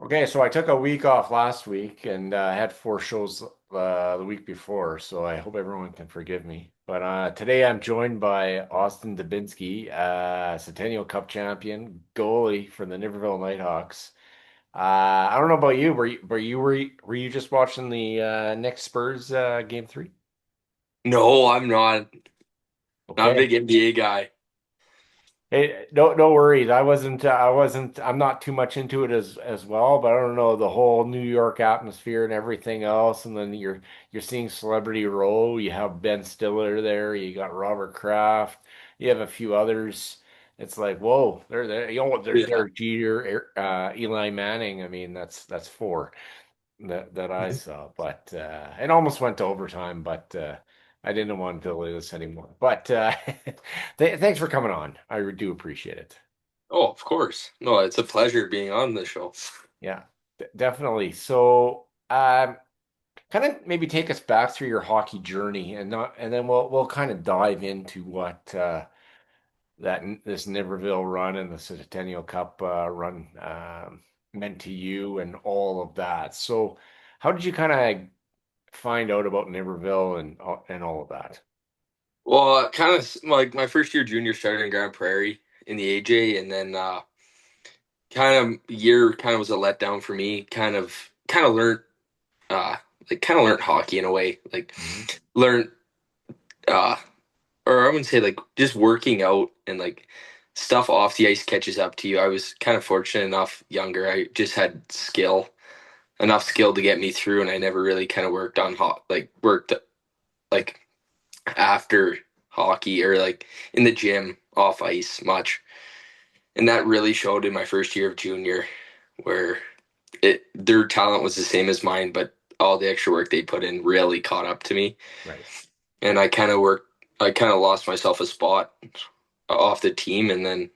Okay, so I took a week off last week and I had four shows the week before, so I hope everyone can forgive me. But today I'm joined by Austin Dubinsky, Centennial Cup champion, goalie for the Niverville Nighthawks. I don't know about you. Were you just watching the next Spurs game three? No, I'm not a Okay. big NBA guy. Hey, no worries. I'm not too much into it as well, but I don't know the whole New York atmosphere and everything else. And then you're seeing Celebrity Row. You have Ben Stiller there. You got Robert Kraft. You have a few others. It's like, whoa, they're there. There's Yeah. Derek Jeter, Eli Manning. I mean, that's four that I saw, but it almost went to overtime, but I didn't want to delay this anymore. But thanks for coming on. I do appreciate it. Oh, of course. No, it's a pleasure being on the show. Yeah, definitely. So, kind of maybe take us back through your hockey journey, and then we'll kind of dive into what this Niverville run and the Centennial Cup run meant to you and all of that. So, how did you kind of find out about Niverville and all of that? Well, kind of like my first year junior started in Grand Prairie in the AJ, and then kind of year kind of was a letdown for me. Kind of learned uh kind of learned hockey in a way. Like Mhm. learned uh or I wouldn't say like just working out and like stuff off the ice catches up to you. I was kind of fortunate enough younger. I just had enough skill to get me through, and I never really kind of worked like after hockey or like in the gym off ice much. And that really showed in my first year of junior where their talent was the same as mine, but all the extra work they put in really caught up to me. Right. And I kind of lost myself a spot off the team, and then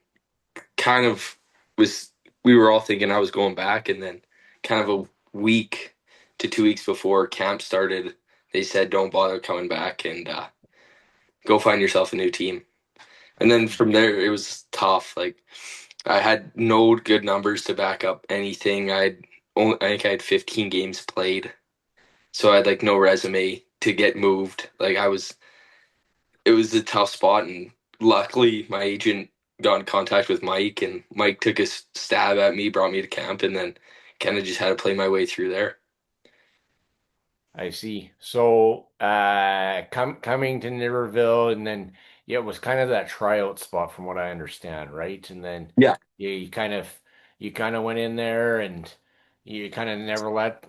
kind of was we were all thinking I was going back, and then kind of a week to 2 weeks before camp started, they said don't bother coming back and go find yourself a new team. I And then see. from there, it was tough. Like I had no good numbers to back up anything. I think I had 15 games played, so I had like no resume to get moved. It was a tough spot, and luckily my agent got in contact with Mike, and Mike took a stab at me, brought me to camp, and then kind of just had to play my way through there. I see. So, coming to Niverville, and then yeah, it was kind of that tryout spot, from what I understand, right? And then Yeah. yeah, you kind of went in there, and you kind of never let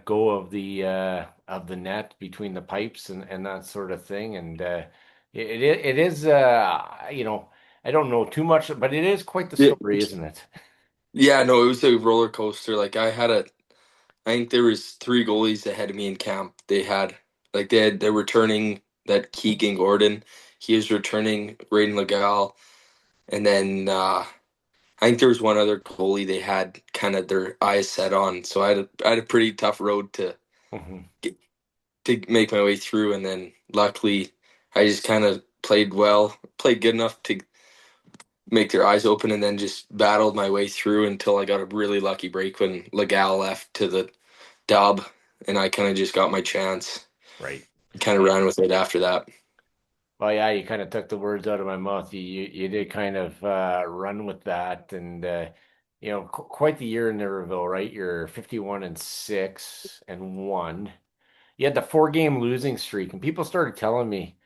go of the net between the pipes and that sort of thing. And it is I don't know too much, but it is quite the Yeah, story, isn't it? yeah, no, it was a roller coaster. I think there was three goalies ahead of me in camp. They're returning that Keegan Gordon. He was returning Raiden Legal. And then I think there was one other goalie they had kind of their eyes set on. So I had a pretty tough road Mhm. get, to make my way through. And then luckily I just kind of played good enough to make their eyes open, and then just battled my way through until I got a really lucky break when Legal left to the dub, and I kind of just got my chance. Right. Kind of ran with it after that. Well, yeah, you kind of took the words out of my mouth. You did kind of run with that, and quite the year in Niverville, right? You're 51-6-1. You had the four-game losing streak, and people started telling me,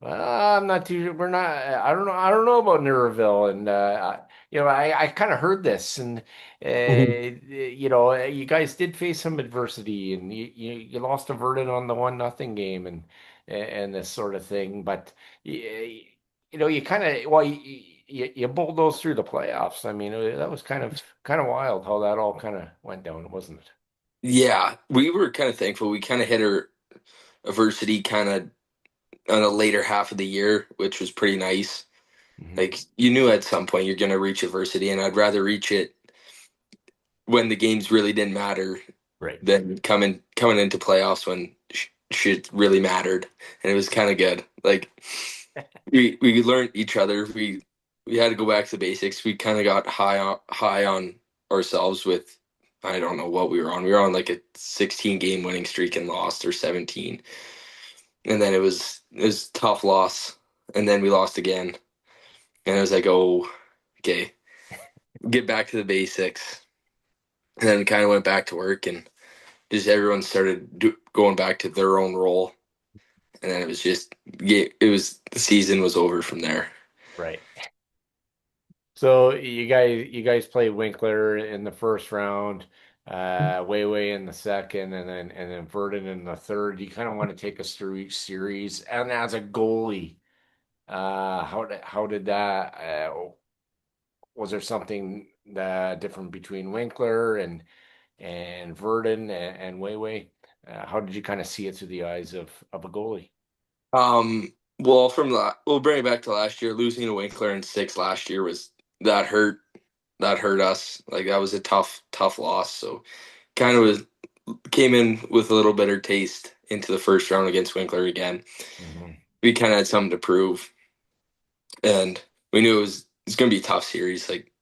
well, I'm not too. We're not. I don't know about Niverville, and I kind of heard this, and Mhm. you guys did face some adversity, and you lost a verdict on the 1-0 game, and this sort of thing, but you, you kind of you bulldozed through the playoffs. I mean, that was kind of wild how that all kind of went down, wasn't it? Yeah, we were kind of thankful. We kind of hit our adversity kind of on the later half of the year, which was pretty nice. Hmm. Like you knew at some point you're going to reach adversity, and I'd rather reach it when the games really didn't matter Right. than coming into playoffs when shit really mattered, and it was kind of good. Like we learned each other. We had to go back to the basics. We kind of got high on ourselves with I don't know what we were on. We were on like a 16 game winning streak and lost, or 17. And then it was tough loss. And then we lost again. And I was like, oh, okay, get back to the basics. And then kind of went back to work, and just everyone started going back to their own role. And then it was just, yeah, it was, the season was over from there. Right. So you guys play Winkler in the first round, Way in the second, and then Verdon in the third. You kind of want to take us through each series. And as a goalie, how did that? Was there something different between Winkler and Verdon and Way? How did you kind of see it through the eyes of a goalie? Well, we'll bring it back to last year. Losing to Winkler in six last year was that hurt. That hurt us. Like that was a tough loss. So kind of was came in with a little bitter taste into the first round against Winkler again. Hmm. We kind of had something to prove, and we knew it was going to be a tough series. Like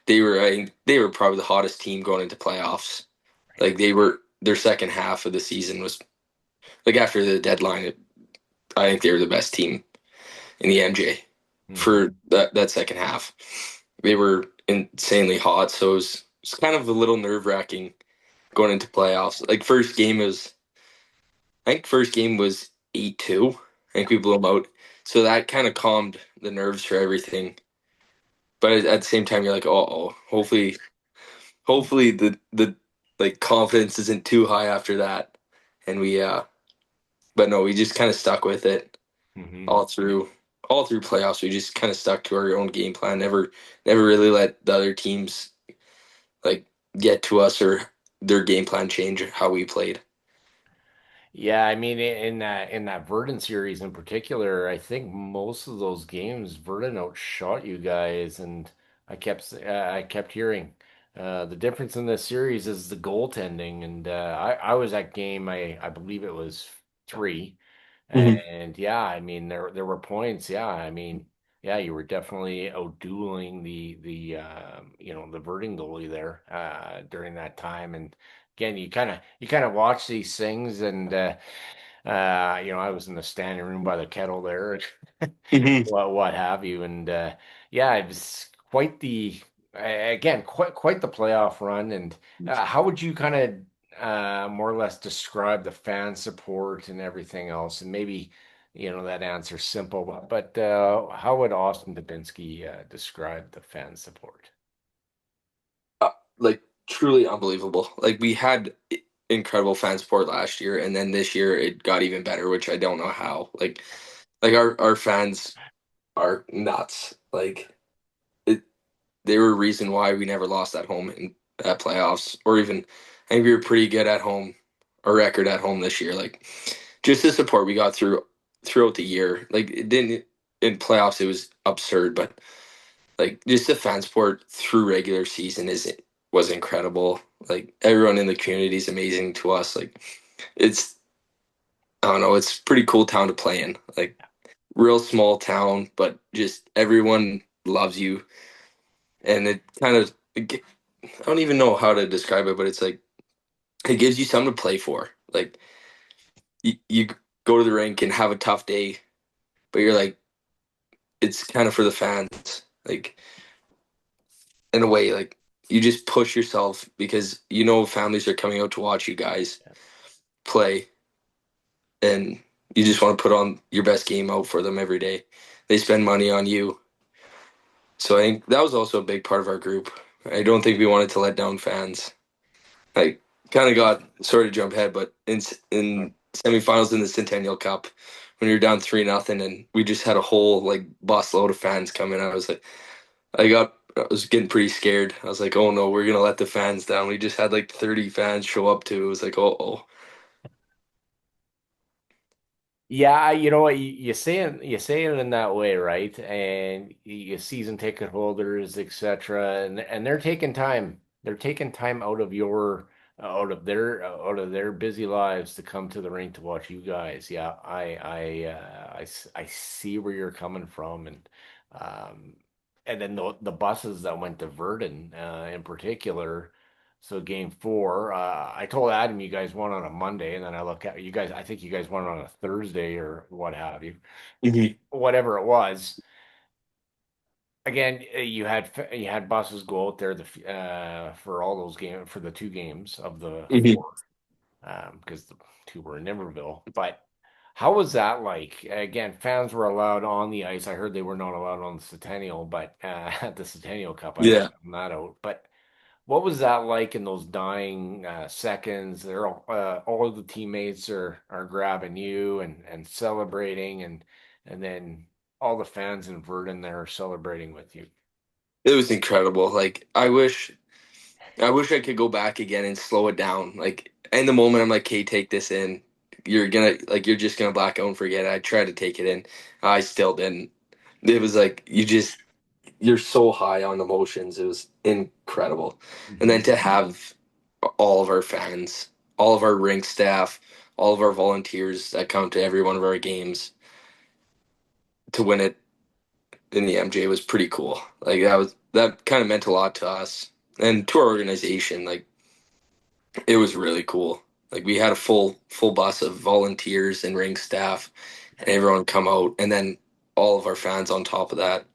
they were probably the hottest team going into playoffs. Like they were their second half of the season was like after the deadline. I think they were the best team in the MJ Hmm. for that second half. They were insanely hot, so it was kind of a little nerve wracking going into playoffs. Like I think first game was 8-2. I think we blew them out, so that kind of calmed the nerves for everything. But at the same time, you're like, oh, hopefully the like confidence isn't too high after that, and but no, we just kind of stuck with it Hmm. all through all through playoffs. We just kind of stuck to our own game plan. Never really let the other teams like get to us or their game plan change how we played. Yeah, I mean, in that Verdun series in particular, I think most of those games Verdun outshot you guys, and I kept hearing the difference in this series is the goaltending, and I was at game I believe it was three, Mhm. and yeah, I mean there were points, yeah, I mean yeah, you were definitely outdueling the Verdun goalie there during that time, and again, you kind of watch these things, and I was in the standing room by the kettle there, Mhm. what have you, and yeah, it was quite the again quite the playoff run. And how would you kind of more or less describe the fan support and everything else? And maybe that answer's simple, but how would Austin Dubinsky describe the fan support? Like truly unbelievable. Like we had incredible fan support last year, and then this year it got even better, which I don't know how. Like our fans are nuts. Like it, they were a reason why we never lost at home in playoffs, or even I think we were pretty good at home. Our record at home this year, like just the support we got throughout the year. Like it didn't in playoffs, it was absurd, but like just the fan support through regular season is was incredible. Like everyone in the community is amazing to us. Like it's I don't know, it's a pretty cool town to play in. Like real small town, but just everyone loves you, and it kind of I don't even know how to describe it, but it's like it gives you something to play for. Like you go to the rink and have a tough day, but you're like it's kind of for the fans. Like in a way, like you just push yourself because you know families are coming out to watch you guys play, and you just want to put on your best game out for them every day. They spend money on you, so I think that was also a big part of our group. I don't think we wanted to let down fans. Like kind of got sorry to jump ahead, but in semifinals in the Centennial Cup, when you're down 3-0, and we just had a whole like bus load of fans coming, I was getting pretty scared. I was like, oh no, we're gonna let the fans down. We just had like 30 fans show up to. It was like, oh. Yeah, you know what you say it in that way, right? And you season ticket holders, etc., and they're taking time. They're taking time out of their busy lives to come to the rink to watch you guys. Yeah, I see where you're coming from, um, and then the buses that went to Verdun, in particular. So game four, I told Adam you guys won on a Monday, and then I look at you guys. I think you guys won on a Thursday or what have you, Hmm. whatever it was. Again, you had buses go out there for all those games for the two games of the Hmm. four, because the two were in Niverville. But how was that like? Again, fans were allowed on the ice. I heard they were not allowed on the Centennial, but at the Centennial Cup, I Yeah. found that out. But what was that like in those dying seconds? All of the teammates are grabbing you and celebrating, and then all the fans in Verdun there are celebrating with you. It was incredible. Like I wish I could go back again and slow it down. Like in the moment, I'm like, "Okay, take this in." You're just gonna black out and forget it. I tried to take it in. I still didn't. It was like you're so high on emotions. It was incredible. And then Hmm. to have all of our fans, all of our rink staff, all of our volunteers that come to every one of our games to win it in the MJ was pretty cool. Like that kind of meant a lot to us and to our organization. Like it was really cool. Like we had a full bus of volunteers and ring staff and everyone come out and then all of our fans on top of that. I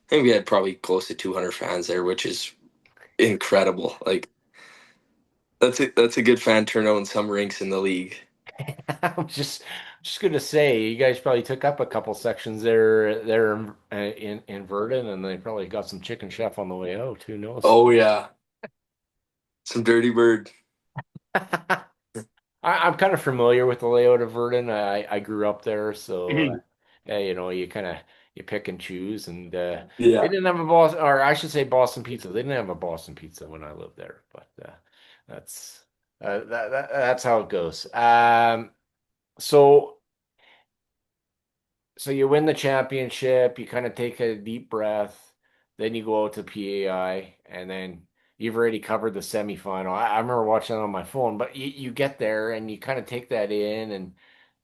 think we had probably close to 200 fans there, which is incredible. Like that's a good fan turnout in some rinks in the league. I'm just gonna say, you guys probably took up a couple sections there in Verdun, and they probably got some chicken chef on the way out. Who knows? Oh yeah, some dirty bird. I'm kind of familiar with the layout of Verdun. I grew up there, so yeah, you kind of you pick and choose. And they Yeah. didn't have a Boston, or I should say Boston pizza. They didn't have a Boston pizza when I lived there, but that's that's how it goes. So so you win the championship. You kind of take a deep breath, then you go out to PAI, and then you've already covered the semifinal. I remember watching it on my phone, but you get there and you kind of take that in, and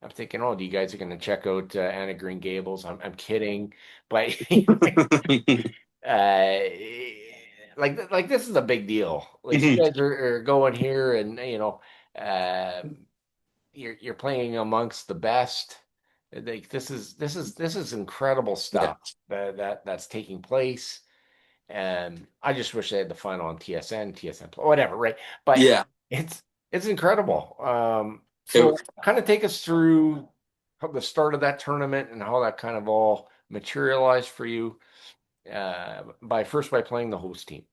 I'm thinking, oh, you guys are going to check out Anna Green Gables. I'm kidding, but uh, like this is a big deal. Like you guys are going here, and you're playing amongst the best. Like this is incredible Yeah. stuff that's taking place. And I just wish they had the final on TSN, whatever, right? But Yeah. it's it's incredible. So It, kind of take us through the start of that tournament and how that kind of all materialized for you by playing the host team.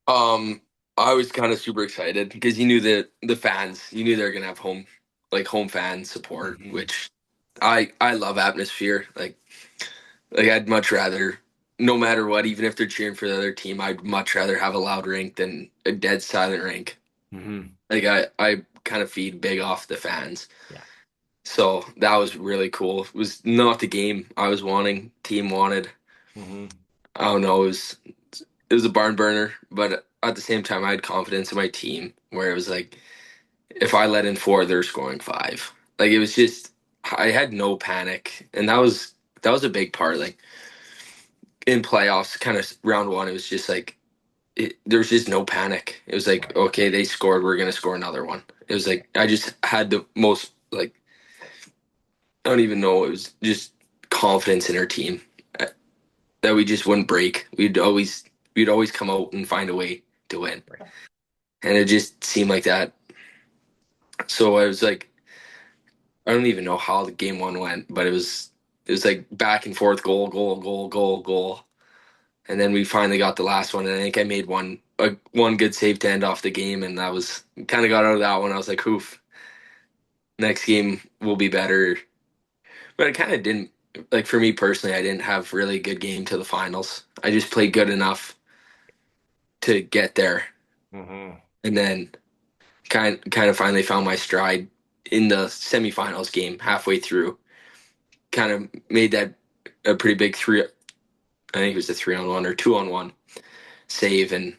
um, I was kind of super excited because you knew that the fans, you knew they were gonna have home fan support, Hmm. which I love atmosphere. Like I'd much rather, no matter what, even if they're cheering for the other team, I'd much rather have a loud rink than a dead silent rink. Hmm. Like I kind of feed big off the fans. Yeah. So that was really cool. It was not the game I was wanting, team wanted. Hmm. I don't know, it was a barn burner, but at the same time I had confidence in my team where it was like if I let in four, they're scoring five. Like it was just I had no panic. And that was a big part. Like in playoffs, kind of round one, it was just like there was just no panic. It was like, Right. okay, they scored, we're gonna score another one. It was like I just had the most like I don't even know. It was just confidence in our team that we just wouldn't break. We'd always come out and find a way to win, Right. and it just seemed like that. So I was like, I don't even know how the game one went, but it was like back and forth, goal, goal, goal, goal, goal, and then we finally got the last one. And I think I made one good save to end off the game, and that was kind of got out of that one. I was like, oof, next game will be better. But it kind of didn't. Like for me personally, I didn't have really good game to the finals. I just played good enough to get there, Hmm. and then kind of finally found my stride in the semifinals game halfway through. Kind of made that a pretty big three. I think it was a 3-on-1 or 2-on-1 save, and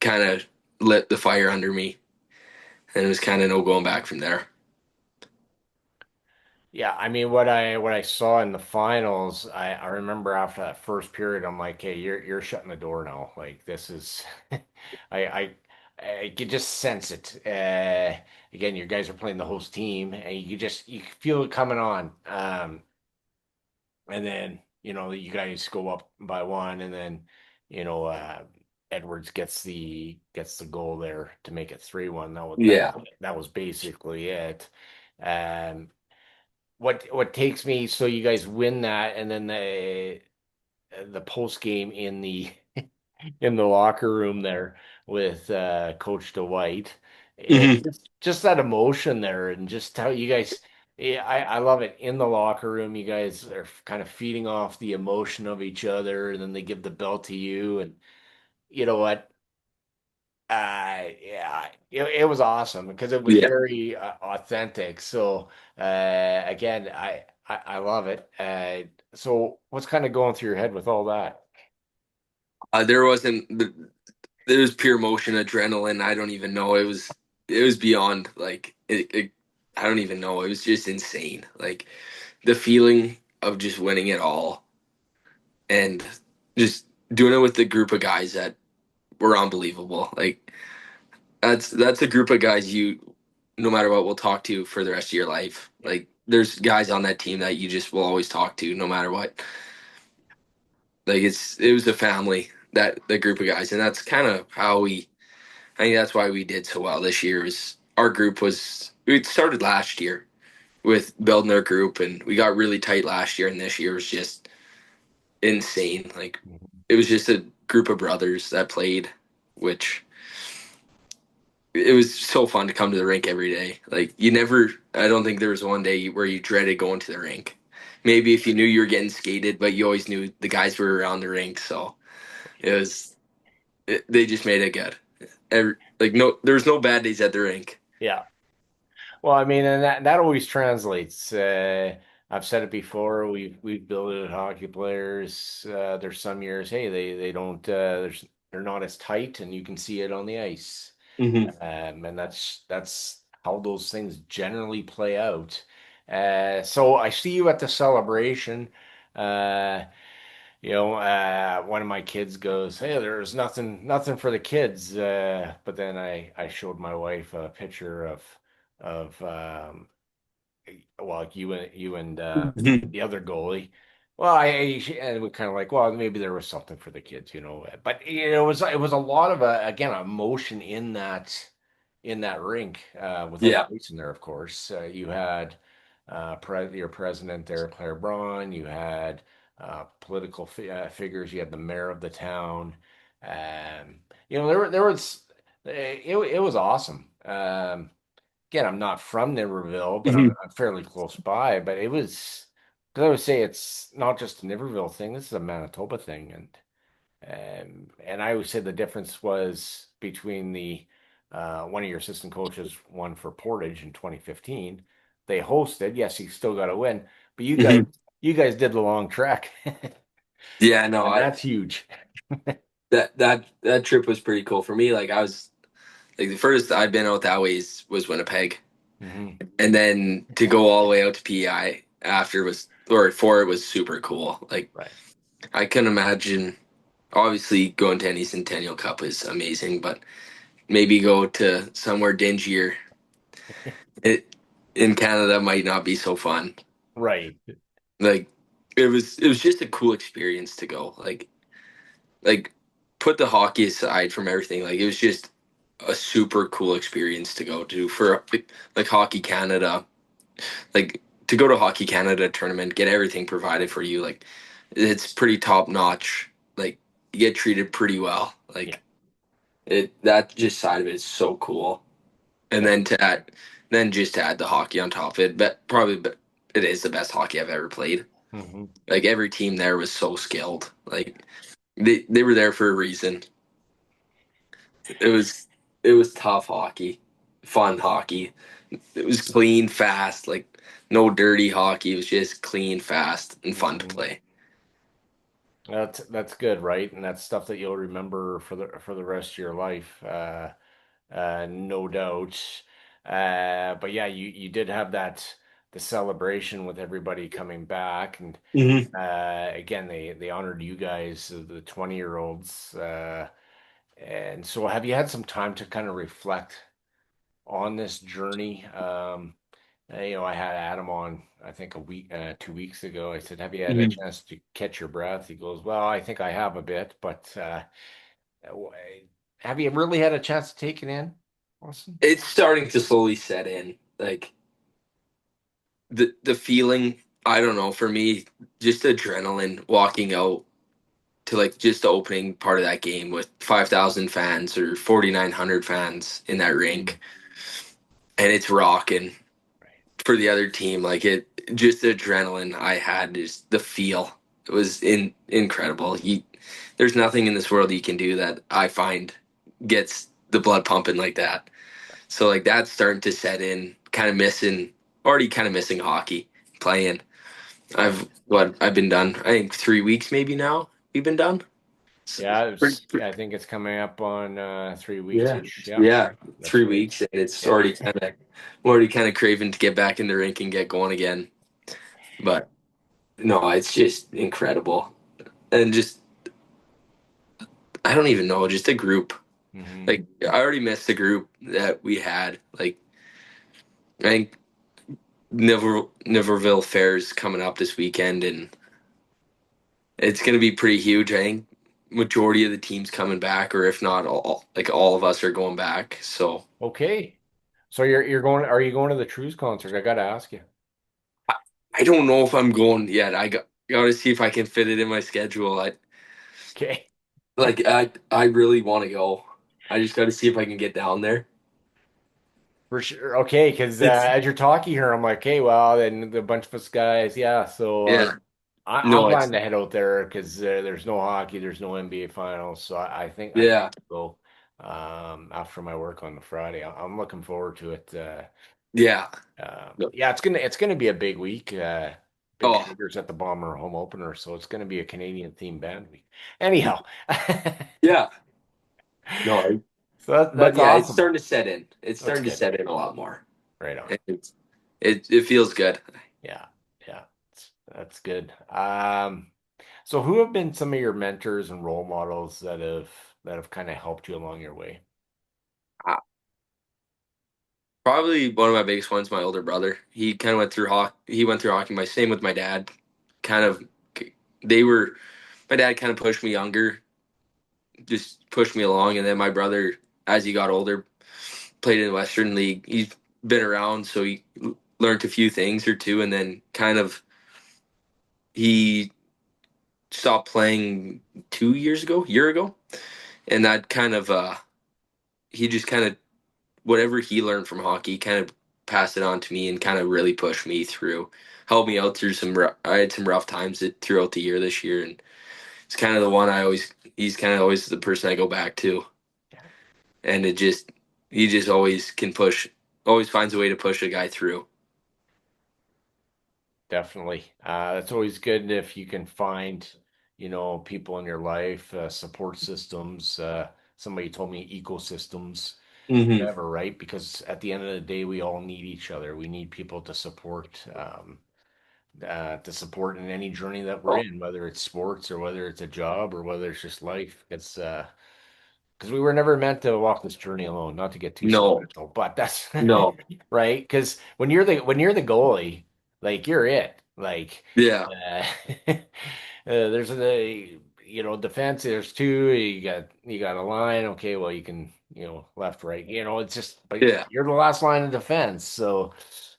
kind of lit the fire under me, and it was kind of no going back from there. Yeah, I mean what I saw in the finals, I remember after that first period, I'm like, hey, you're shutting the door now. Like this is I I I could just sense it. Again, you guys are playing the host team and you feel it coming on. And then, you guys go up by one and then, you know, Edwards gets the goal there to make it 3-1. Yeah. That was basically it. Um what takes me so you guys win that and then the post game in the locker room there with Coach Dwight. Hmm. Just that emotion there and just how you guys yeah, I love it. In the locker room, you guys are kind of feeding off the emotion of each other, and then they give the belt to you. And you know what? Yeah, it was awesome because it was Yeah. very authentic. So again, I love it. So what's kind of going through your head with all that? There wasn't there was pure emotion, adrenaline. I don't even know. It was beyond like it. I don't even know. It was just insane. Like the feeling of just winning it all and just doing it with the group of guys that were unbelievable. Like that's a group of guys you, no matter what, will talk to for the rest of your life. Yeah. Like there's guys on that team that you just will always talk to no matter what. Like it was a family, that the group of guys, and that's kind of how we. I think that's why we did so well this year. Was our group was we started last year with building our group, and we got really tight last year, and this year was just insane. Like Mhm. it was just a group of brothers that played, which it was so fun to come to the rink every day. Like you never, I don't think there was one day where you dreaded going to the rink. Maybe if you knew you were getting skated, but you always knew the guys were around the rink, so it was. They just made it good. Like no, there was no bad days at the rink. Yeah. Well, I mean, and that always translates. I've said it before. We've built hockey players. There's some years, hey, they don't. They're not as tight, and you can see it on the ice. Hmm. And that's how those things generally play out. So I see you at the celebration. Uh, one of my kids goes, "Hey, there's nothing for the kids." But then I showed my wife a picture of well, like you and the other goalie. Well, and we kind of like, well, maybe there was something for the kids, But it was a lot of again emotion in that rink without Yeah. Jason there, of course. You had your president there, Claire Braun. You had political figures. You had the mayor of the town. There was it was awesome. Again, I'm not from Niverville, but I'm, Hmm. I'm fairly close by. But it was, because I would say it's not just a Niverville thing. This is a Manitoba thing, and I always say the difference was between the one of your assistant coaches won for Portage in 2015. They hosted. Yes, he still got a win, but you guys Hmm. you guys did the long trek, Yeah, no, and I that's huge. that trip was pretty cool for me. Like I was like the furthest I'd been out that way was Winnipeg, Hmm. and then to go all the way out to PEI after was or for it was super cool. Like Right. I couldn't imagine. Obviously, going to any Centennial Cup is amazing, but maybe go to somewhere dingier. It in Canada might not be so fun. Right. Like it was just a cool experience to go. Like put the hockey aside from everything. Like it was just a super cool experience to go to for like Hockey Canada. Like to go to Hockey Canada tournament, get everything provided for you. Like it's pretty top notch. Like you get treated pretty well. Yeah. Like it that just side of it is so cool. And Yeah. then just to add the hockey on top of it, but it is the best hockey I've ever played. Hmm. Like every team there was so skilled. Like they were there for a reason. It was it was tough hockey, fun hockey. It was clean, fast, like no dirty hockey. It was just clean, fast, and fun to Hmm. play. That's good, right? And that's stuff that you'll remember for the rest of your life. No doubt. But yeah, you did have that. the celebration with everybody coming back. And Hmm. again, they honored you guys, the 20-year-olds. And so, have you had some time to kind of reflect on this journey? I had Adam on, I think 2 weeks ago. I said, "Have you had a Hmm. chance to catch your breath?" He goes, "Well, I think I have a bit, but w- have you really had a chance to take it in, Austin?" It's starting to slowly set in. Like the feeling, I don't know, for me, just adrenaline walking out to like just the opening part of that game with 5,000 fans or 4,900 fans in that Mm. rink, and it's rocking Right. for the other team. Like it, just the adrenaline I had, just the feel. It was incredible. There's nothing in this world you can do that I find gets the blood pumping like that. So like that's starting to set in. Already kind of missing hockey playing. I've been done. I think 3 weeks maybe now. We've been done. So, Yeah, I think it's coming up on 3 weeks yeah, each. Yeah, yeah, that's three right. weeks, and it's Yeah. already kind of craving to get back in the rink and get going again. But no, it's just incredible, and just I don't even know, just a group. Hmm. Like I already missed the group that we had. Like I think Niverville Fair's coming up this weekend, and it's going to be pretty huge. I think majority of the teams coming back, or if not like all of us are going back. So Okay. So you're going? Are you going to the Trues concert? I got to ask you. I, I don't know if I'm going yet. Got to see if I can fit it in my schedule. Okay. I really want to go. I just got to see if I can get down there. For sure. Okay, because It's as you're talking here, I'm like, okay, well, then the bunch of us guys, yeah. So yeah. I'm No, it's planning to head out there because there's no hockey, there's no NBA finals, so I think I yeah. go after my work on the Friday. I'm looking forward to it. Yeah. No. Yeah, it's gonna be a big week. Big Oh, Shooters at the Bomber home opener, so it's gonna be a Canadian themed band week. Anyhow, yeah. No, so that's but yeah, it's awesome. starting to set in. It's That's starting to good. set in a lot more. Right on. And it feels good. Yeah, yeah, that's good. So who have been some of your mentors and role models that have kind of helped you along your way? Probably one of my biggest ones, my older brother. He kind of went through hockey. He went through hockey. My same with my dad. Kind of, they were. My dad kind of pushed me younger, just pushed me along, and then my brother, as he got older, played in the Western League. He's been around, so he learned a few things or two, and then kind of he stopped playing 2 years ago, year ago, and that kind of he just kind of whatever he learned from hockey, kind of passed it on to me and kind of really pushed me through, helped me out through I had some rough times throughout the year this year, and it's kind of the one he's kind of always the person I go back to, and he just always can push, always finds a way to push a guy through. Definitely. It's always good if you can find, people in your life, support systems. Somebody told me ecosystems, Hmm. whatever, right? Because at the end of the day, we all need each other. We need people to support in any journey that we're Oh, in, whether it's sports or whether it's a job or whether it's just life. It's because we were never meant to walk this journey alone. Not to get too no, sentimental, but that's no, right. Because when you're the goalie, like you're it. Like yeah, there's defense. There's two. You got a line. Okay, well you can left right. It's just but yeah, you're the last line of defense. So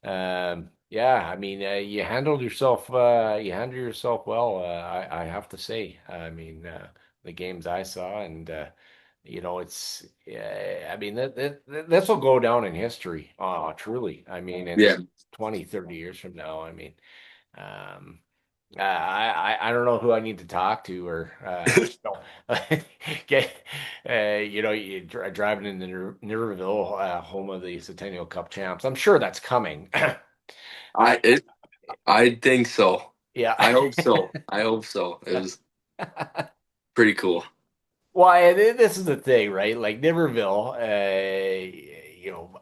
yeah, I mean you handled yourself well. I have to say. I mean the games I saw and. It's yeah, I mean this will go down in history. Oh, truly. I mean, in yeah. 20, 30 years from now, I mean, um, I don't know who I need to talk to or get driving into Niverville, home of the Centennial Cup champs. I'm sure that's coming. I I it, I think so. Yeah. I hope so. I hope so. It was pretty cool. Why, this is the thing, right? Like Niverville, you know,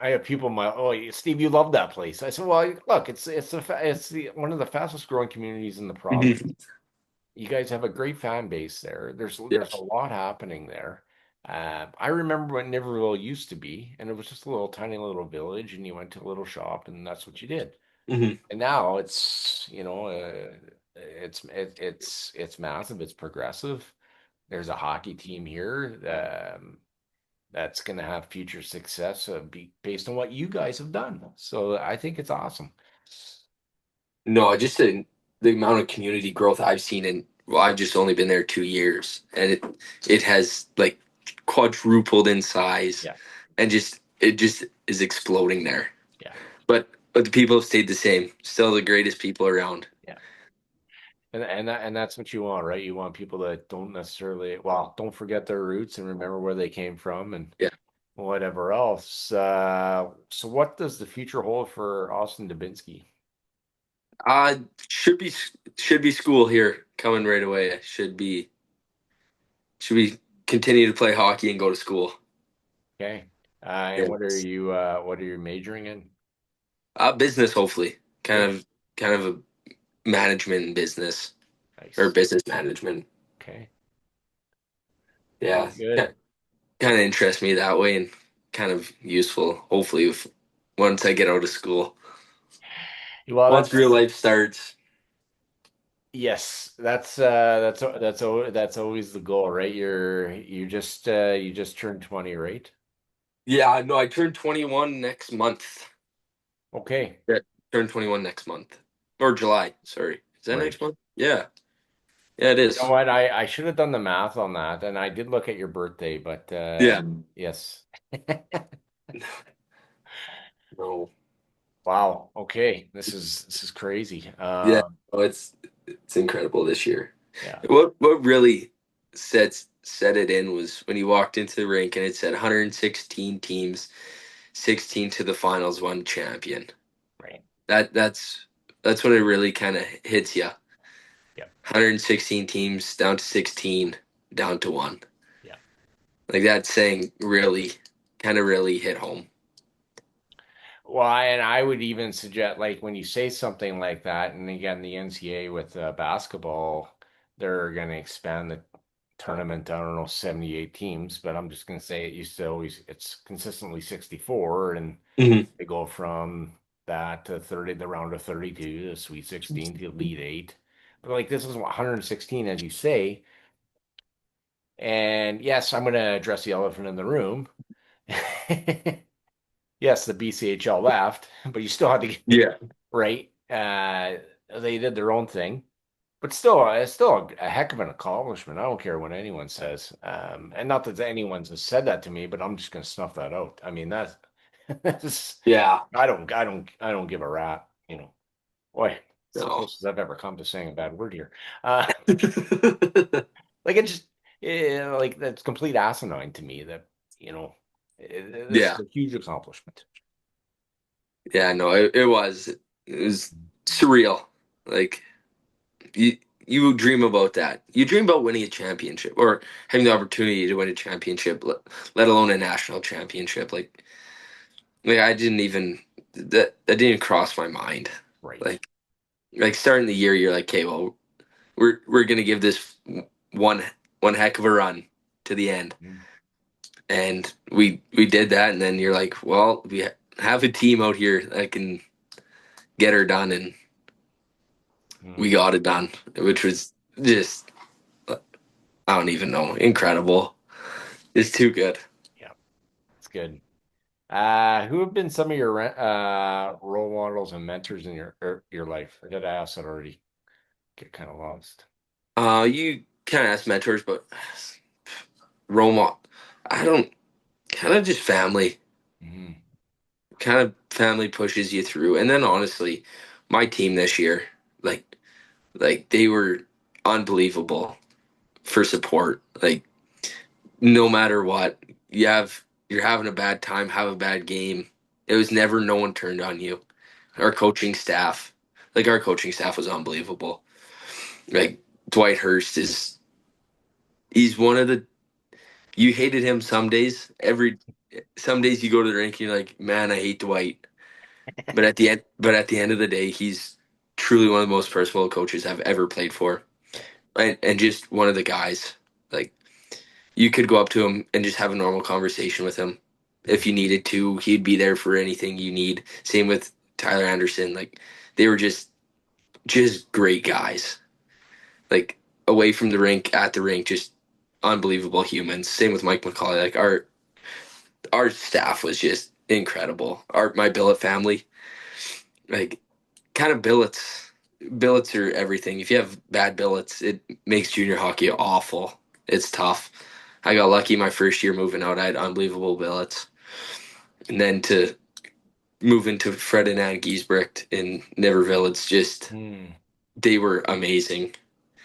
I have people my oh Steve, you love that place. I said, well, look, it's the one of the fastest growing communities in the province. Mhm. You guys have a great fan base there. There's a Yes. lot happening there. I remember what Niverville used to be, and it was just a little tiny little village, and you went to a little shop, and that's what you did. Hmm. And now it's massive. It's progressive. There's a hockey team here that's going to have future success based on what you guys have done. So I think it's awesome. No, just the amount of community growth I've seen in, well, I've just only been there 2 years, and it has like quadrupled in size, Yeah, and it just is exploding there. yeah, But the people have stayed the same. Still the greatest people around. yeah. And that's what you want, right? You want people that don't necessarily, well, don't forget their roots and remember where they came from and Yeah. whatever else. So what does the future hold for Austin Dubinsky? Uh should be should be school here coming right away. Should be continue to play hockey and go to school. Okay. And Yes. what are you majoring in? Business hopefully. Okay. Kind of a management and business or Nice. business management. Okay. Very Yeah. good. Kind of interests me that way and kind of useful hopefully once I get out of school. Well, Once real life starts. yes, that's always the goal, right? You just turned 20, right? Yeah, no, I turned 21 next month. Okay. Yeah, turn 21 next month. Or July, sorry. Is that Right. next month? Yeah. Yeah, it You know is. what? I should have done the math on that, and I did look at your birthday, but Yeah. yes. No. Wow. Okay. This is crazy. Yeah. Oh, it's incredible this year. Yeah. What really set it in was when you walked into the rink and it said 116 teams, 16 to the finals, one champion. Right. That's when it really kind of hits you. Yeah. 116 teams down to 16, down to one. Yeah. Like that saying really kind of really hit home. Well, and I would even suggest, like, when you say something like that, and again, the NCAA with basketball, they're going to expand the tournament. I don't know, 78 teams, but I'm just going to say it's consistently 64, and Hmm. they go from that to 30, the round of 32, the Sweet 16 to Elite Eight. But like, this is 116, as you say. And yes, I'm going to address the elephant in the room. Yes, the BCHL left, but you still had to get Yeah. right. They did their own thing, but still, it's still a heck of an accomplishment. I don't care what anyone says, and not that anyone's has said that to me, but I'm just going to snuff that out. I mean, that's Yeah. I don't give a rat. Boy, it's the No. closest I've ever come to saying a bad word here. Uh, like it just, like that's complete asinine to me. That you know, this is Yeah. a huge accomplishment. Yeah, no, it was surreal. Like you you dream about that. You dream about winning a championship or having the opportunity to win a championship, let alone a national championship. Like I didn't even that didn't cross my mind. Right. Like like starting the year, you're like, okay, well, we're gonna give this one one heck of a run to the end, Mhm. and we did that, and then you're like, well, we have a team out here that can get her done, and we Mhm. got it done, which was just I don't even know, incredible. It's too good. Yeah, it's good. Who have been some of your role models and mentors in your life? I did ask that already. Get kind of lost. You kind of ask mentors, but Roma, I don't kind of just family. Hmm. Kind of family pushes you through, and then honestly, my team this year, like they were unbelievable for support. Like no matter what, you're having a bad time, have a bad game. It was never no one turned on you. Our coaching staff, our coaching staff was unbelievable. Like Dwight Hurst is he's one of the you hated him some days. Some days you go to the rink and you're like, man, I hate Dwight. But at the end of the day, he's truly one of the most personable coaches I've ever played for, and just one of the guys. Like you could go up to him and just have a normal conversation with him. If you needed to, he'd be there for anything you need. Same with Tyler Anderson. Like they were just great guys. Like away from the rink, at the rink, just unbelievable humans. Same with Mike McCauley. Like our staff was just incredible. My billet family, like kind of billets are everything. If you have bad billets, it makes junior hockey awful. It's tough. I got lucky my first year moving out. I had unbelievable billets, and then to move into Fred and Ann Giesbrecht in Niverville, it's just Hmm. they were amazing.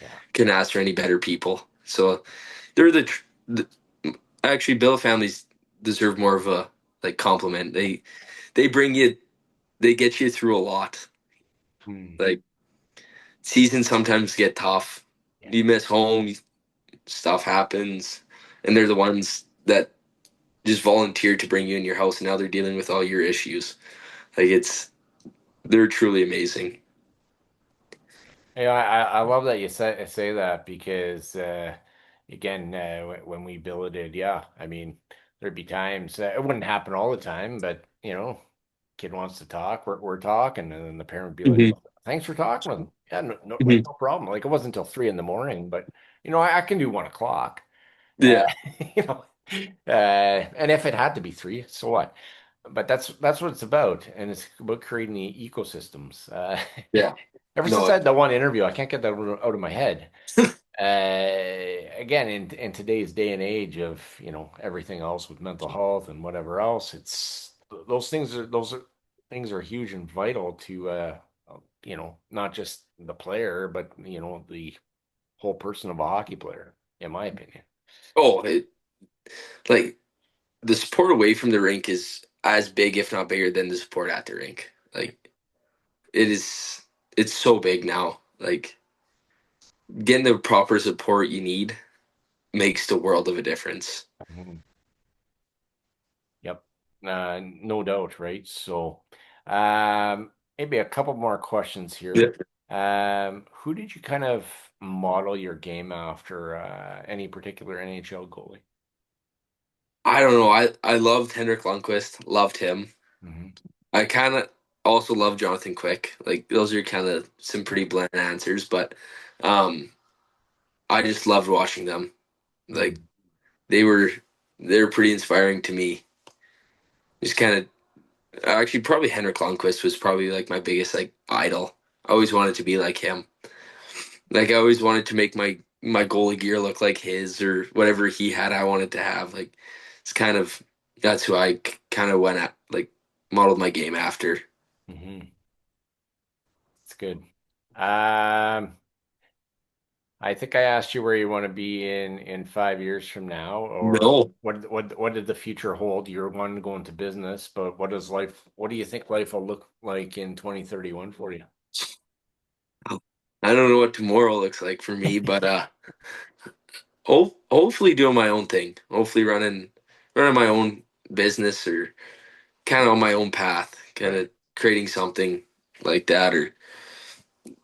Yeah. Couldn't ask for any better people. So they're the actually billet families deserve more of a like compliment. They bring you they get you through a lot. Hmm. Like seasons sometimes get tough. Yeah. You miss home, stuff happens, and they're the ones that just volunteered to bring you in your house, and now they're dealing with all your issues. Like they're truly amazing. Yeah, I love that you say that because again, when we billeted, yeah, I mean, there'd be times it wouldn't happen all the time, but kid wants to talk, we're talking, and then the parent would be like, Hmm. "Well, thanks for talking with him." Yeah, no, no, like Hmm. no problem. Like it wasn't until 3 in the morning, but I can do 1 o'clock. Uh, Yeah, you know, and if it had to be three, so what? But that's what it's about, and it's about creating the ecosystems. yeah. Ever since No, I had that one interview, I can't get that out of my head. Again, in today's day and age of everything else with mental health and whatever else, it's those things are huge and vital to not just the player, but the whole person of a hockey player, in my opinion. oh, like the support away from the rink is as big, if not bigger, than the support at the rink. Like it is, it's so big now. Like getting the proper support you need makes the world of a difference. Mhm. Yep. No doubt, right? So, maybe a couple more questions Yeah. here. Who did you kind of model your game after? Any particular NHL goalie? I don't know. I loved Henrik Lundqvist. Loved him. Hmm. I kind of also love Jonathan Quick. Like those are kind of some pretty bland answers, but um, I just loved watching them. Like Hmm. they were they were pretty inspiring to me. Just kind of actually probably Henrik Lundqvist was probably like my biggest like idol. I always wanted to be like him. Like I always wanted to make my goalie gear look like his or whatever he had. I wanted to have like it's kind of that's who I kind of went at like modeled my game after. Hmm. It's good. Um, I think I asked you where you want to be in 5 years from now, or No. what did the future hold? You're one going to business, but what do you think life will look like in 2031 for you? I don't know what tomorrow looks like for me, but hopefully doing my own thing. Hopefully running my own business or kind of on my own path, kind Right. of creating something like that or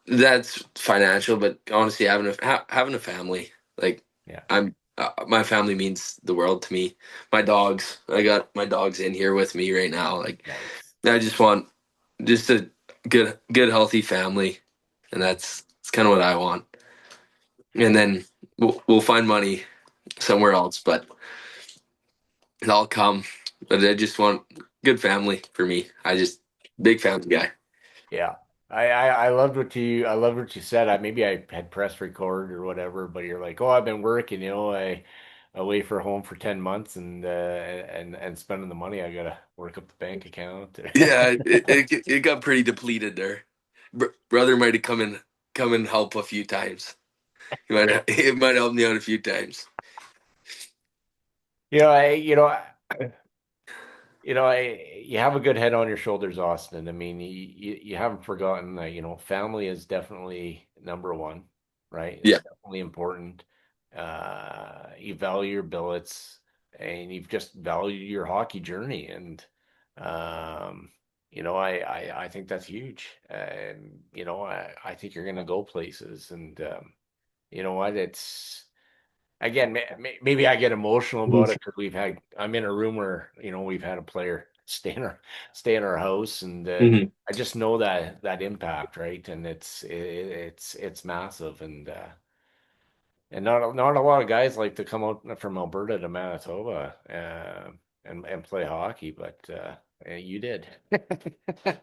that's financial, but honestly having a family, like Yeah. I'm my family means the world to me. My dogs, I got my dogs in here with me right now. Like Nice. I just want just a good healthy family and that's kind of what I want. And then we'll find money somewhere else, but it'll come. But I just want good family for me. I just big family guy. Yeah. I loved what you said. Maybe I had pressed record or whatever, but you're like, oh, I've been working, I away for home for 10 months and spending the money. I gotta work up the bank account. Yeah, it got pretty depleted there. Brother might have come and help a few times. It might help me out a few times. You know, I you know, I, you have a good head on your shoulders, Austin. I mean, you haven't forgotten that, family is definitely number one, right? It's Yeah, definitely important. You value your billets. and you've just valued your hockey journey. And, um, I think that's huge. And, I think you're going to go places. And, you know what? Again, maybe I get emotional about it because I'm in a room where, we've had a player stay in our house. And, Mhm. I just know that impact, right? And it's massive. And not a lot of guys like to come out from Alberta to Manitoba and play hockey, but you did.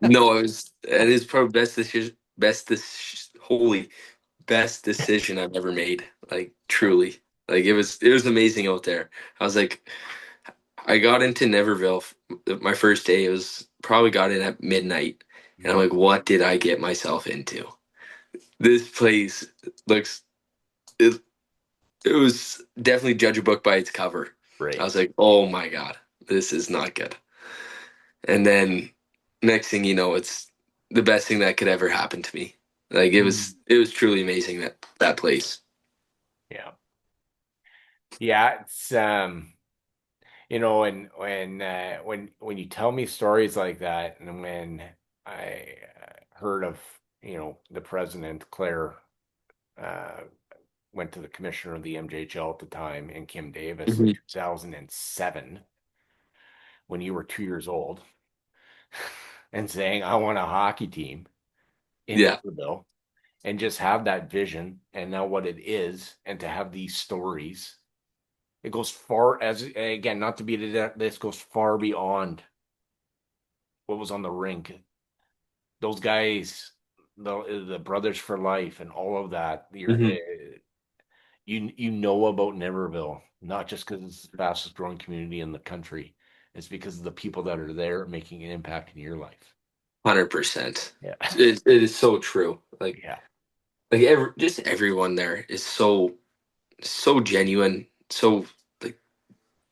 No, it is probably holy best decision I've ever made. Like truly, like it was amazing out there. I was like, I got into Niverville my first day. It was probably got in at midnight, and I'm Mhm. like, what did I get myself into? This place looks it. It was definitely judge a book by its cover. I Right. was like, oh my god, this is not good. And then next thing you know, it's the best thing that could ever happen to me. Like Mm. it was truly amazing that place. Yeah. Yeah, it's and when you tell me stories like that, and when I heard of, the president, Claire, uh, went to the commissioner of the MJHL at the time, and Kim Davis in Mhm. 2007, when you were 2 years old, and saying, I want a hockey team in Yeah, Niverville, and just have that vision and now what it is, and to have these stories. It goes far, as again, not to be this goes far beyond what was on the rink. Those guys, the brothers for life and all of that. hmm You know about Niverville, not just because it's the fastest growing community in the country. It's because of the people that are there making an impact in your life. 100%. Yeah. It is so true. Yeah. Just everyone there is so genuine. So like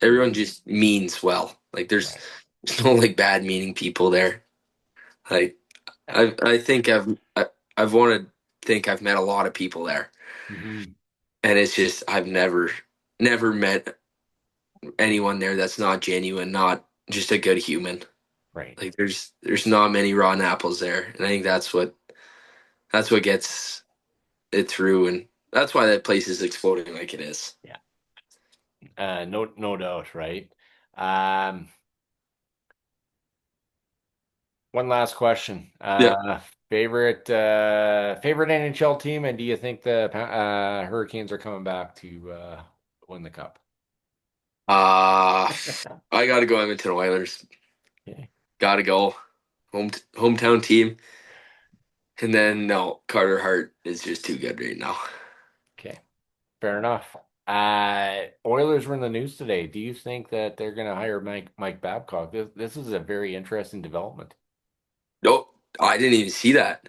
everyone Mhm. just means well. Like Right. there's no like bad meaning people there. Like I think I've wanted to think I've met a lot of people there, Mhm. and it's just I've never met anyone there that's not genuine, not just a good human. Right. Like there's not many rotten apples there, and I think that's what gets it through, and that's why that place is exploding like it is. Yeah. No doubt. Right. Um, One last question. Yeah. Favorite NHL team, and do you think the Hurricanes are coming back to win the cup? Uh I gotta go Edmonton Oilers. Okay. Gotta go hometown team, and then no Carter Hart is just too good right now. Okay. Fair enough. Oilers were in the news today. Do you think that they're going to hire Mike Babcock? This is a very interesting development. Nope, I didn't even see that.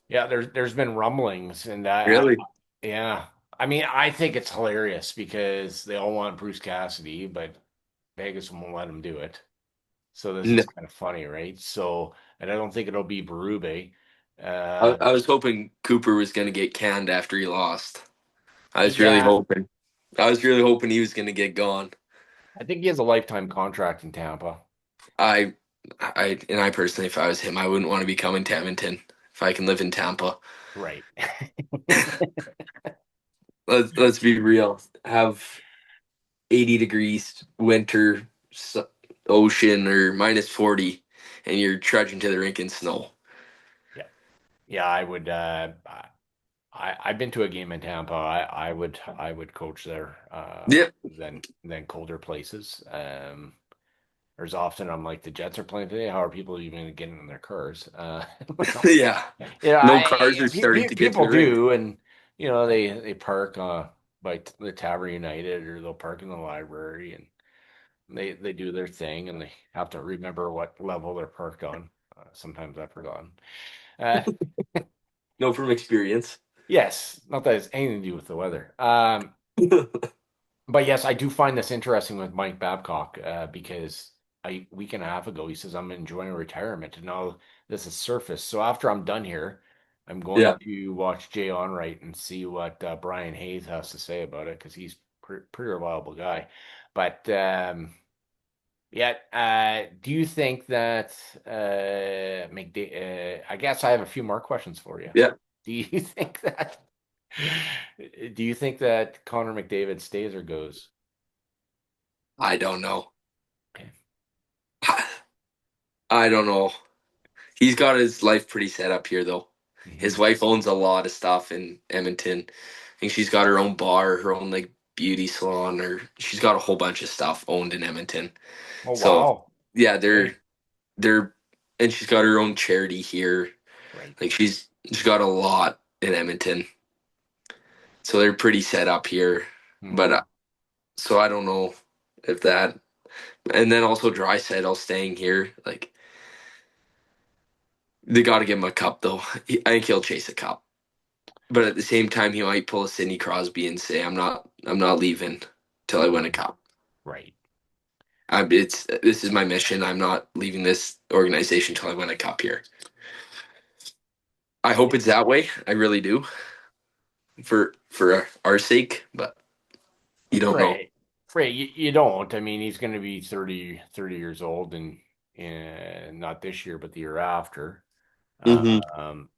Yeah, there's been rumblings, and Really? yeah. I mean, I think it's hilarious because they all want Bruce Cassidy, but Vegas won't let him do it. So this No. is kind of funny, right? So, and I don't think it'll be Berube. I, Uh, I was hoping Cooper was gonna get canned after he lost. I was really yeah, hoping. I was really hoping he was gonna get gone. I think he has a lifetime contract in Tampa. I I personally, if I was him, I wouldn't want to be coming to Edmonton if I can live in Tampa. Right. Let's be real. Have 80 degrees winter ocean or minus 40, and you're trudging to the rink in snow. Yeah. Yeah, I would I've been to a game in Tampa. I would coach there Yep. than colder places. There's often I'm like the Jets are playing today. How are people even getting in their cars? Yeah. Yeah, No cars are starting to get to people the rink. do, and they park by the Tavern United, or they'll park in the library, and they do their thing, and they have to remember what level they're parked on. Sometimes I've forgotten. Uh, No, from experience. yes, not that it's anything to do with the weather. But yes, I do find this interesting with Mike Babcock because a week and a half ago he says I'm enjoying retirement, and now this has surfaced. So after I'm done here, I'm going Yeah. to watch Jay Onrait and see what Brian Hayes has to say about it because he's pretty reliable guy. But yeah, do you think that I guess I have a few more questions for you. Yeah, Do you think that do you think that Connor McDavid stays or goes? I don't know. Okay. I don't know. He's got his life pretty set up here, though. Hmm. His wife owns a lot of stuff in Edmonton. I think she's got her own bar, her own like beauty salon, or she's got a whole bunch of stuff owned in Edmonton. Oh So wow. yeah, Okay. they're and she's got her own charity here. Right. Like she's got a lot in Edmonton. So they're pretty set up here. But Hmm. so I don't know if that and then also Draisaitl staying here. Like they got to give him a cup though. I think he'll chase a cup. But at the same time, he might pull a Sidney Crosby and say, I'm not leaving till I win a cup. Right. It's this is my mission. I'm not leaving this organization till I win a cup here. I hope it's that way. I really do for our sake, but you don't know. Right. Right. You don't. I mean, he's going to be 30 years old and not this year, but the year after. Hmm.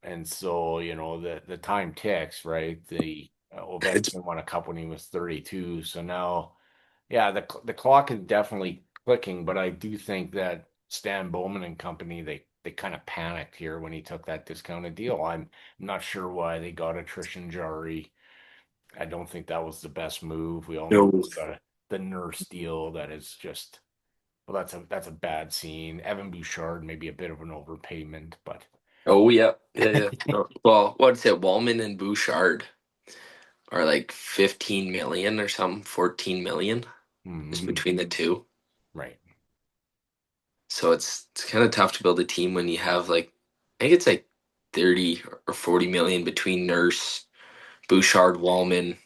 And so, the time ticks, right? It's Ovechkin won a cup when he was 32. So now, yeah, the clock is definitely clicking, but I do think that Stan Bowman and company, they kind of panicked here when he took that discounted deal. I'm not sure why they got a Trishan Jari. I don't think that was the best move. We all know no. the nurse deal that is just well, that's a bad scene. Evan Bouchard maybe a bit of an overpayment, but Oh yeah, yeah, yeah. No. Well, what's it? Wallman and Bouchard are like 15 million or something, 14 million just mhm, between the two. right. So it's kind of tough to build a team when you have like I think it's like 30 or 40 million between Nurse, Bouchard, Wallman,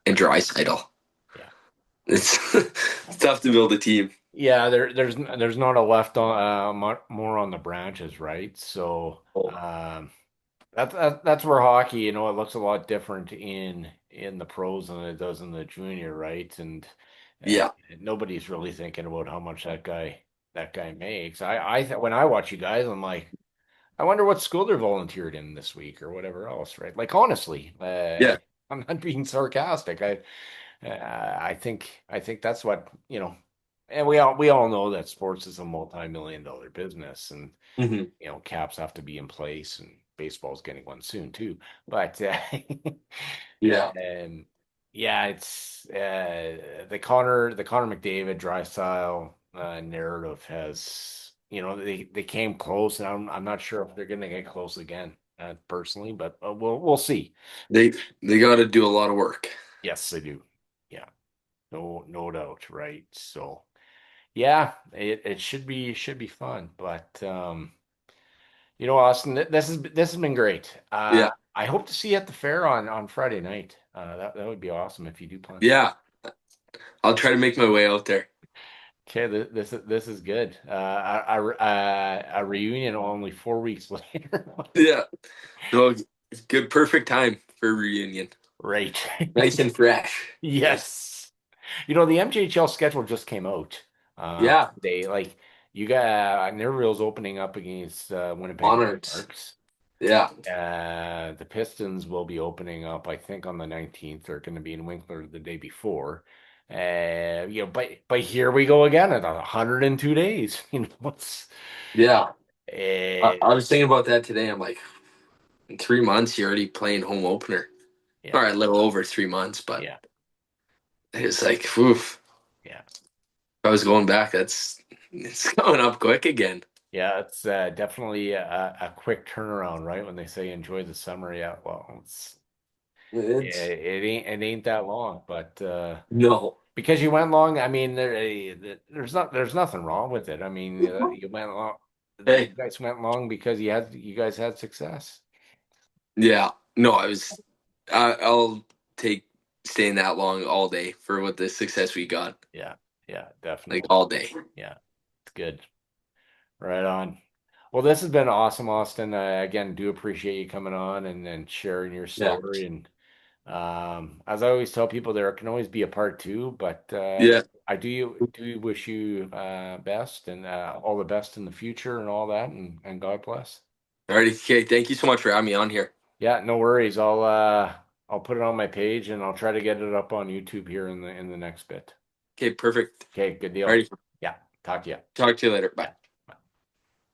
and Draisaitl. Yeah. It's it's tough to build a team. Yeah, there's not a left on more on the branches, right? So Oh, that's where hockey, it looks a lot different in the pros than it does in the junior, right? And uh, yeah. nobody's really thinking about how much that guy makes. When I watch you guys, I'm like, I wonder what school they're volunteered in this week or whatever else, right? Like honestly, Yeah. I'm not being sarcastic. I think that's what, and we all know that sports is a multi-million dollar business, and Hmm. caps have to be in place, and baseball's getting one soon too. But Yeah. and yeah, it's the Connor McDavid Drysdale narrative has, they came close, and I'm not sure if they're going to get close again, personally, but we'll see. They they got to do a lot of work. Yes, they do. Yeah, no doubt, right? So yeah, it should be fun, but Austin, this has been great. Yeah. I hope to see you at the fair on Friday night. That would be awesome if you do plan to. Yeah. I'll try to make my way out there. Okay, this is good. A reunion only 4 weeks later. Yeah. No, it's good perfect time for a reunion. Right. Nice and fresh. Nice. Yes. The MJHL schedule just came out. Yeah. They like you got Niverville's opening up against Winnipeg Monarchs. Monarchs. Yeah. The Pistons will be opening up, I think, on the 19th. They're going to be in Winkler the day before. But here we go again at 102 days. It's Yeah. uh, I was thinking about that today. I'm like, in 3 months, you're already playing home opener. yeah, All right, a little over 3 months, but yeah, it's like, oof. yeah, If I was going back, it's coming up quick again. yeah. It's definitely a quick turnaround, right? When they say enjoy the summer, yeah. Well, It's it ain't that long, but no. because you went long, I mean, there's nothing wrong with it. I mean, you went long. You Hey, guys went long because you guys had success. yeah. No, I'll take staying that long all day for what the success we got. Yeah, yeah, Like definitely. all day. Yeah, it's good. Right on. Well, this has been awesome, Austin. Again, do appreciate you coming on and sharing your Yeah. story, and As I always tell people, there can always be a part two, but Yeah. I do wish you best and all the best in the future and all that, and God bless. Alrighty. Okay. Thank you so much for having me on here. Yeah, no worries. I'll put it on my page and I'll try to get it up on YouTube here in the next bit. Okay. Perfect. Okay, good deal. Alrighty. Yeah, talk to you. Talk to you later. Bye. Yeah.